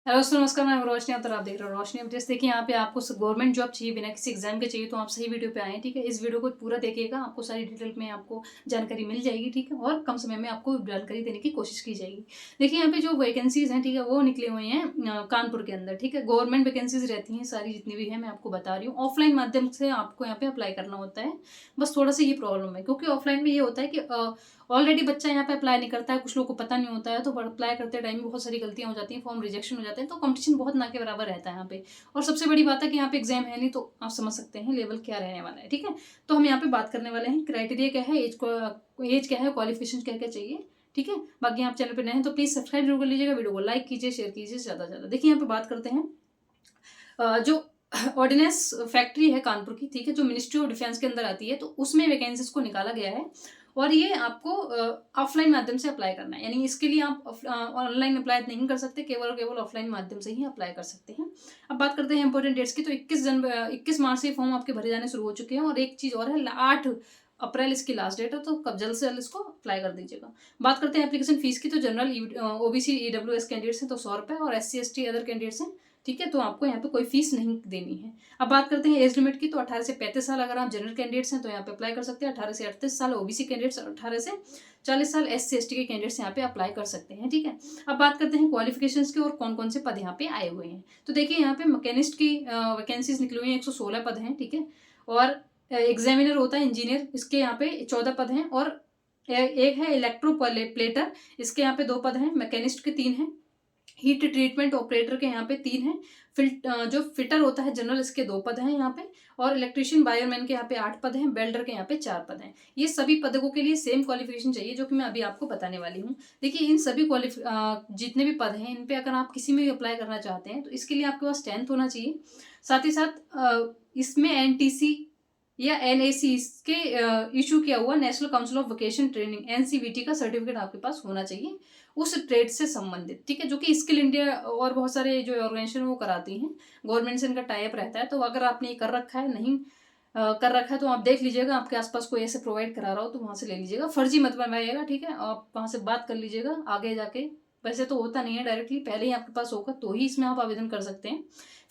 Hello दोस्तों, नमस्कार। मैं रोशनी अब आप देख रहे हो रोशनी अपडेट्स। देखिए यहाँ पे आपको गवर्नमेंट जॉब चाहिए, बिना किसी एग्जाम के चाहिए, तो आप सही वीडियो पे आए हैं। ठीक है, इस वीडियो को पूरा देखिएगा, आपको सारी डिटेल में आपको जानकारी मिल जाएगी। ठीक है, और कम समय में आपको जानकारी देने की कोशिश की जाएगी। देखिए यहाँ पे जो वैकेंसीज हैं, ठीक है, वो निकले हुए हैं कानपुर के अंदर। ठीक है, गवर्नमेंट वैकेंसीज रहती हैं सारी, जितनी भी है मैं आपको बता रही हूँ। ऑफलाइन माध्यम से आपको यहाँ पे अप्लाई करना होता है। बस थोड़ा सा ये प्रॉब्लम है, क्योंकि ऑफलाइन में ये होता है कि ऑलरेडी बच्चा यहाँ पे अप्लाई नहीं करता है, कुछ लोगों को पता नहीं होता है, तो अप्लाई करते टाइम बहुत सारी गलतियां हो जाती हैं, फॉर्म रिजेक्शन हो जाते हैं, तो कंपटीशन बहुत ना के बराबर रहता है यहाँ पे। और सबसे बड़ी बात है कि यहाँ पे एग्जाम है नहीं, तो आप समझ सकते हैं लेवल क्या रहने वाला है। ठीक है, तो हम यहाँ पे बात करने वाले हैं क्राइटेरिया क्या है, एज क्या है, क्वालिफिकेशन क्या क्या चाहिए। ठीक है, बाकी आप चैनल पर नए हैं तो प्लीज सब्सक्राइब जरूर कर लीजिएगा, वीडियो को लाइक कीजिए, शेयर कीजिए ज़्यादा से ज़्यादा। देखिए यहाँ पे बात करते हैं जो ऑर्डिनेंस फैक्ट्री है कानपुर की। ठीक है, जो मिनिस्ट्री ऑफ डिफेंस के अंदर आती है, तो उसमें वैकेंसीज को निकाला गया है। और ये आपको ऑफलाइन माध्यम से अप्लाई करना है, यानी इसके लिए आप ऑनलाइन अप्लाई नहीं कर सकते, केवल और केवल ऑफलाइन माध्यम से ही अप्लाई कर सकते हैं। अब बात करते हैं इंपॉर्टेंट डेट्स की। तो 21 मार्च से फॉर्म आपके भरे जाने शुरू हो चुके हैं। और एक चीज़ और है, 8 अप्रैल इसकी लास्ट डेट है, तो कब जल्द से जल्द इसको अप्लाई कर दीजिएगा। बात करते हैं एप्लीकेशन फीस की। तो जनरल ओबीसी ईडब्ल्यूएस कैंडिडेट्स हैं तो 100 रुपये, और SC ST अदर कैंडिडेट्स हैं, ठीक है, तो आपको यहाँ पे कोई फीस नहीं देनी है। अब बात करते हैं एज लिमिट की। तो 18 से 35 साल अगर आप जनरल कैंडिडेट्स हैं तो यहाँ पे अप्लाई कर सकते हैं। 18 से 38 साल ओबीसी कैंडिडेट्स, 18 से 40 साल SC ST के कैंडिडेट्स यहाँ पे अप्लाई कर सकते हैं। ठीक है, अब बात करते हैं क्वालिफिकेशंस की और कौन कौन से पद यहाँ पे आए हुए हैं। तो देखिए यहाँ पे मैकेनिस्ट की वैकेंसीज निकली हुई हैं, 116 पद हैं। ठीक है, और एग्जामिनर होता है इंजीनियर, इसके यहाँ पे 14 पद हैं। और एक है इलेक्ट्रो प्लेटर, इसके यहाँ पे 2 पद हैं। मैकेनिस्ट के 3 हैं। हीट ट्रीटमेंट ऑपरेटर के यहाँ पे 3 हैं। जो फिटर होता है जनरल, इसके 2 पद हैं यहाँ पे। और इलेक्ट्रीशियन वायरमैन के यहाँ पे 8 पद हैं। बेल्डर के यहाँ पे 4 पद हैं। ये सभी पदों के लिए सेम क्वालिफिकेशन चाहिए, जो कि मैं अभी आपको बताने वाली हूँ। देखिए इन सभी जितने भी पद हैं, इन पे अगर आप किसी में भी अप्लाई करना चाहते हैं, तो इसके लिए आपके पास 10th होना चाहिए। साथ ही साथ इसमें NTC या NAC के इशू किया हुआ national council of vocation training NCVT का सर्टिफिकेट आपके पास होना चाहिए, उस ट्रेड से संबंधित। ठीक है, जो कि स्किल इंडिया और बहुत सारे जो ऑर्गेनाइजेशन वो कराती हैं, गवर्नमेंट से इनका टाई अप रहता है। तो अगर आपने ये कर रखा है, नहीं कर रखा है, तो आप देख लीजिएगा, आपके आसपास कोई ऐसे प्रोवाइड करा रहा हो तो वहाँ से ले लीजिएगा, फर्जी मत बनवाइएगा। ठीक है, आप वहाँ से बात कर लीजिएगा आगे जाके। वैसे तो होता नहीं है डायरेक्टली, पहले ही आपके पास होगा तो ही इसमें आप आवेदन कर सकते हैं।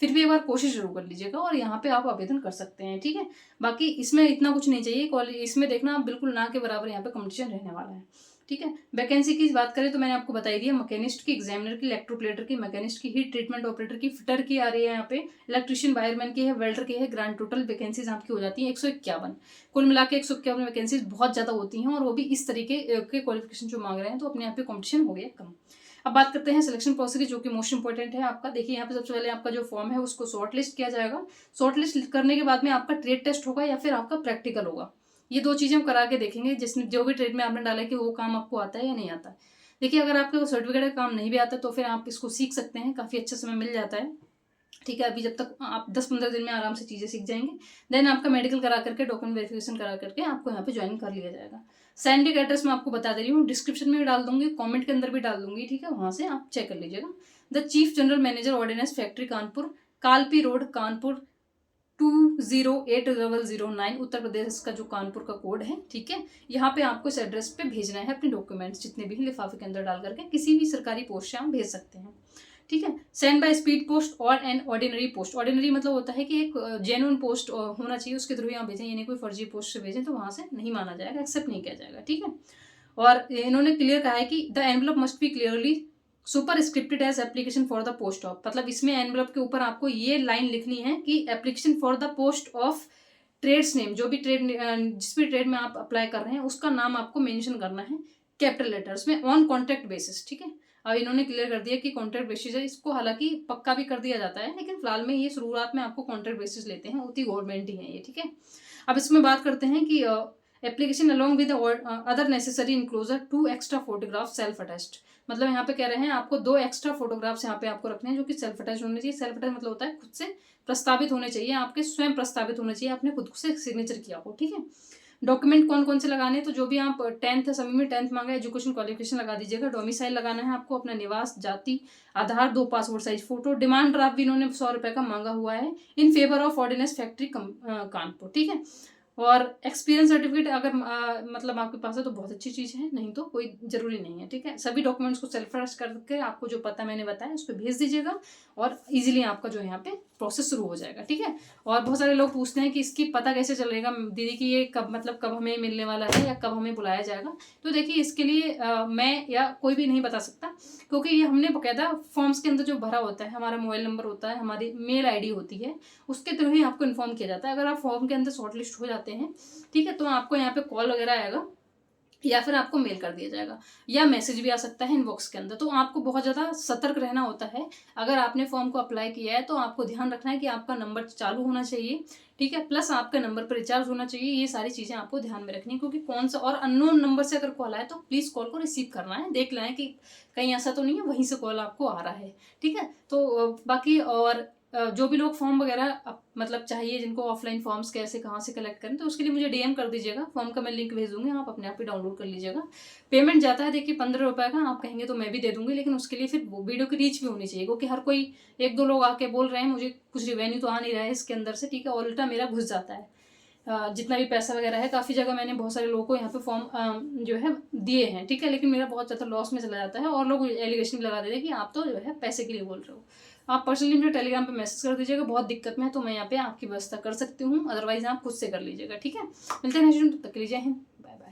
फिर भी एक बार कोशिश जरूर कर लीजिएगा, और यहाँ पे आप आवेदन कर सकते हैं। ठीक है, बाकी इसमें इतना कुछ नहीं चाहिए, इसमें देखना आप बिल्कुल ना के बराबर यहाँ पे कंपटीशन रहने वाला है। ठीक है, वैकेंसी की बात करें तो मैंने आपको बताई दिया, मैकेनिस्ट की, एग्जामिनर की, इलेक्ट्रोप्लेटर की, मैकेनिस्ट की, हीट ट्रीटमेंट ऑपरेटर की, फिटर की आ रही है यहाँ पे, इलेक्ट्रिशियन वायरमैन की है, वेल्डर की है। ग्रांड टोटल वैकेंसीज आपकी हो जाती है 151। कुल मिला के 151 वैकेंसीज बहुत ज़्यादा होती हैं, और वो भी इस तरीके के क्वालिफिकेशन जो मांग रहे हैं, तो अपने यहाँ पे कॉम्पिटिशन हो गया कम। अब बात करते हैं सिलेक्शन प्रोसेस, जो कि मोस्ट इंपॉर्टेंट है आपका। देखिए यहाँ पे सबसे पहले आपका जो फॉर्म है उसको शॉर्ट लिस्ट किया जाएगा। शॉर्ट लिस्ट करने के बाद में आपका ट्रेड टेस्ट होगा या फिर आपका प्रैक्टिकल होगा। ये 2 चीज़ें हम करा के देखेंगे, जिसमें जो भी ट्रेड में आपने डाला है कि वो काम आपको आता है या नहीं आता। देखिए अगर आपको सर्टिफिकेट का काम नहीं भी आता तो फिर आप इसको सीख सकते हैं, काफ़ी अच्छा समय मिल जाता है। ठीक है, अभी जब तक आप 10-15 दिन में आराम से चीज़ें सीख जाएंगे, देन आपका मेडिकल करा करके, डॉक्यूमेंट वेरिफिकेशन करा करके आपको यहाँ पे ज्वाइन कर लिया जाएगा। सैंडिक एड्रेस मैं आपको बता दे रही हूँ, डिस्क्रिप्शन में भी डाल दूंगी, कमेंट के अंदर भी डाल दूंगी। ठीक है, वहाँ से आप चेक कर लीजिएगा। The chief general manager ordnance factory Kanpur, Kalpi road Kanpur 208009, Uttar Pradesh का जो कानपुर का कोड है। ठीक है, यहाँ पे आपको इस एड्रेस पे भेजना है अपने डॉक्यूमेंट्स, जितने भी लिफाफे के अंदर डाल करके किसी भी सरकारी पोस्ट से आप भेज सकते हैं। ठीक है, सेंड बाय स्पीड पोस्ट और एन ऑर्डिनरी पोस्ट। ऑर्डिनरी मतलब होता है कि एक जेन्युइन पोस्ट होना चाहिए, उसके थ्रू ही आप भेजें, यानी कोई फर्जी पोस्ट से भेजें तो वहाँ से नहीं माना जाएगा, एक्सेप्ट नहीं किया जाएगा। ठीक है, और इन्होंने क्लियर कहा है कि the envelope must be clearly superscripted as application for the post of. मतलब इसमें एनवलप के ऊपर आपको ये लाइन लिखनी है कि application for the post of trades name, जो भी ट्रेड, जिस भी ट्रेड में आप अप्लाई कर रहे हैं उसका नाम आपको मेंशन करना है कैपिटल लेटर्स में, ऑन कॉन्ट्रैक्ट बेसिस। ठीक है, अब इन्होंने क्लियर कर दिया कि कॉन्ट्रैक्ट बेसिस है, इसको हालांकि पक्का भी कर दिया जाता है, लेकिन फिलहाल में ये शुरुआत में आपको कॉन्ट्रैक्ट बेसिस लेते हैं, उतनी गवर्नमेंट ही है ये। ठीक है, अब इसमें बात करते हैं कि application along with other necessary enclosure 2 extra photograph self attest. मतलब यहाँ पे कह रहे हैं आपको 2 एक्स्ट्रा फोटोग्राफ्स यहाँ पे आपको रखने हैं, जो कि सेल्फ अटैच होने चाहिए। सेल्फ अटैच मतलब होता है खुद से प्रस्तावित होने चाहिए, आपके स्वयं प्रस्तावित होने चाहिए, आपने खुद से सिग्नेचर किया हो। ठीक है, डॉक्यूमेंट कौन कौन से लगाने हैं, तो जो भी आप 10th सभी में 10th मांगा, एजुकेशन क्वालिफिकेशन लगा दीजिएगा। डोमिसाइल लगाना है आपको, अपना निवास, जाति, आधार, 2 passport size photo. Demand draft भी इन्होंने 100 रुपये का मांगा हुआ है in favour of ordnance factory Kanpur. ठीक है, और एक्सपीरियंस सर्टिफिकेट अगर मतलब आपके पास है तो बहुत अच्छी चीज़ है, नहीं तो कोई ज़रूरी नहीं है, ठीक है। सभी डॉक्यूमेंट्स को सेल्फ अटेस्ट करके आपको जो पता मैंने बताया उस पर भेज दीजिएगा और इजीली आपका जो है यहाँ पे प्रोसेस शुरू हो जाएगा, ठीक है। और बहुत सारे लोग पूछते हैं कि इसकी पता कैसे चलेगा दीदी कि ये कब मतलब कब हमें मिलने वाला है या कब हमें बुलाया जाएगा। तो देखिए इसके लिए मैं या कोई भी नहीं बता सकता, क्योंकि ये हमने बाकायदा फॉर्म्स के अंदर जो भरा होता है, हमारा मोबाइल नंबर होता है, हमारी मेल आईडी होती है, उसके थ्रू ही आपको इन्फॉर्म किया जाता है। अगर आप फॉर्म के अंदर शॉर्ट लिस्ट हो जाते हैं, ठीक है, तो आपको यहाँ पे कॉल वगैरह आएगा या फिर आपको मेल कर दिया जाएगा या मैसेज भी आ सकता है इनबॉक्स के अंदर। तो आपको बहुत ज़्यादा सतर्क रहना होता है। अगर आपने फॉर्म को अप्लाई किया है तो आपको ध्यान रखना है कि आपका नंबर चालू होना चाहिए, ठीक है, प्लस आपके नंबर पर रिचार्ज होना चाहिए। ये सारी चीज़ें आपको ध्यान में रखनी है, क्योंकि कौन सा और अननोन नंबर से अगर कॉल आए तो प्लीज़ कॉल को रिसीव करना है, देख लें कि कहीं ऐसा तो नहीं है वहीं से कॉल आपको आ रहा है, ठीक है। तो बाकी और जो भी लोग फॉर्म वगैरह मतलब चाहिए, जिनको ऑफलाइन फॉर्म्स कैसे कहाँ से कलेक्ट करें, तो उसके लिए मुझे डीएम कर दीजिएगा, फॉर्म का मैं लिंक भेज दूंगी, आप अपने आप ही डाउनलोड कर लीजिएगा। पेमेंट जाता है देखिए 15 रुपये का, आप कहेंगे तो मैं भी दे दूंगी, लेकिन उसके लिए फिर वो वीडियो की रीच भी होनी चाहिए, क्योंकि हर कोई एक दो लोग आके बोल रहे हैं मुझे कुछ रिवेन्यू तो आ नहीं रहा है इसके अंदर से, ठीक है, और उल्टा मेरा घुस जाता है जितना भी पैसा वगैरह है। काफ़ी जगह मैंने बहुत सारे लोगों को यहाँ पे फॉर्म जो है दिए हैं, ठीक है, लेकिन मेरा बहुत ज़्यादा लॉस में चला जाता है और लोग एलिगेशन भी लगा देते हैं कि आप तो जो है पैसे के लिए बोल रहे हो। आप पर्सनली मुझे टेलीग्राम पे मैसेज कर दीजिएगा, बहुत दिक्कत में है तो मैं यहाँ पे आपकी व्यवस्था कर सकती हूँ, अदरवाइज आप खुद से कर लीजिएगा, ठीक है। मिलते हैं नेक्स्ट वीडियो में, तब तक के लिए जय हिंद, बाय बाय।